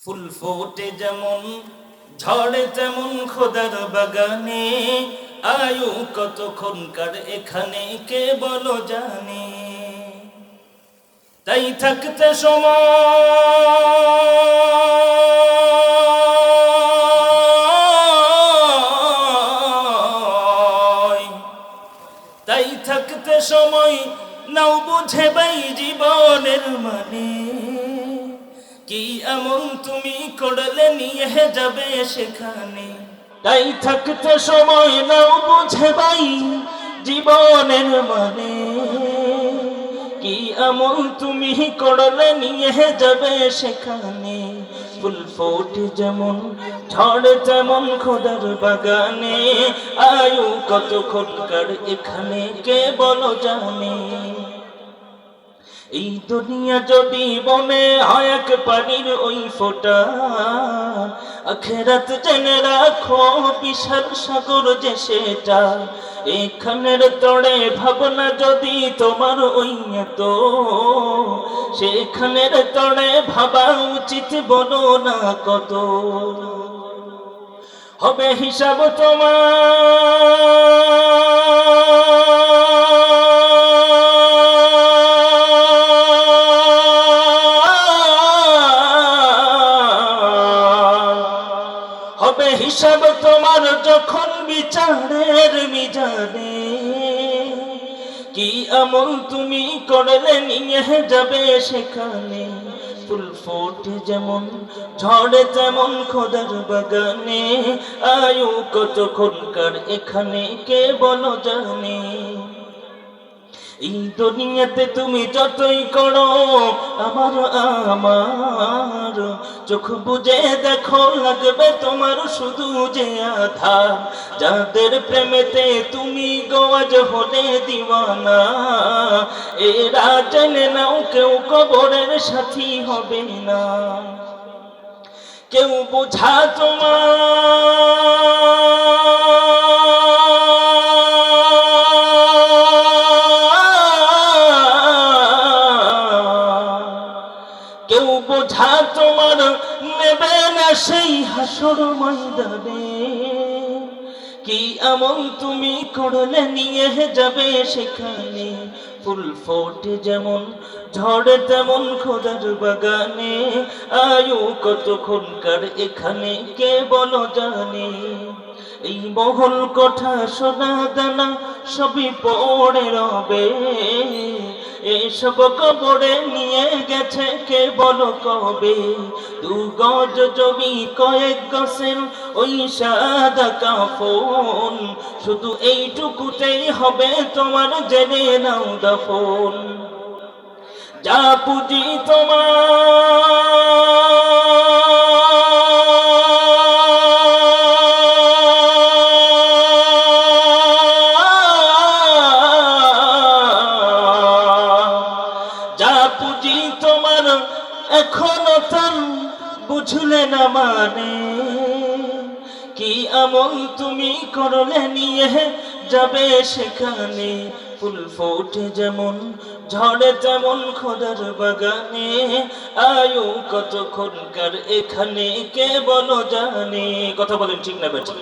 ফুল ফোটে যেমন ঝড়ে তেমন খোদার বাগানে, আয়ু কতক্ষণকার এখানে কে বলো জানে। তাই থাকতে সময়, তাই থাকতে সময় নাও বুঝে ভাই জীবনের মানে। কি এমন তুমি করলে নিয়ে যাবে সেখানে। তাই থাকতে সময় নাও বুঝে ভাই জীবনের মানে। কি এমন তুমি করলে নিয়ে যাবে সেখানে। ফুল ফোটে যেমন ঝড় তেমন খোদার বাগানে, আয়ু কতক্ষণকার এখানে কে বলো জানে। এই দুনিয়া যদি বনে হয় এক পানির ওই ফোঁটা, আখেরাত জেনে রাখো বিশাল সাগর যে সেটা। এখানের তড়ে ভাবনা যদি তোমার ওই এত, সেখানের তড়ে ভাবা উচিত বলো না কত। হবে হিসাব হবে হিসাব তোমার যখন বিচারের মিজানে। কি আমল তুমি করলে নিয়ে যাবে সেখানে। ফুল ফোটে যেমন ঝড়ে তেমন খোদার বাগানে, আয়ু কতক্ষণকার এখানে কে বলো জানে। এই দুনিয়াতে তুমি যতই করো আমার আমার, চোখ বুঝে দেখো লাগবে তোমার শুধু যে আধা। যাদের প্রেমেতে তুমি গোয়াজ হলে দিওয়ানা, এরা জেনে নাও কেউ কবরের সাথী হবে না। কেউ বোঝা কেউ বোঝা তোমার নেবে না সেই হাসর ময়দানে। কি এমন তুমি করলে নিয়ে যাবে সেখানে। ফুল ফোটে যেমন ঝড়ে তেমন খোদার বাগানে, আয়ু কতক্ষণকার এখানে কে বলো জানে। এই মহল কোঠা সোনা দানা সবই পড়ে রবে, এসব কবরে নিয়ে গেছে কে বলো কবে। দু গজ জমি কয়েক গাছের ওই সাদা কাফন, শুধু এইটুকুতেই হবে তোমার জেনে নাও দাফন। যা পুঁজি তোমার এখনো তার বুঝলে না মানে। কি আমল তুমি করলে নিয়ে যাবে সেখানে। ফুল ফোটে যেমন ঝড়ে তেমন খোদার বাগানে, আয়ু কতক্ষণকার এখানে কে বলো জানে। কথা বলেন ঠিক না বেঠিক?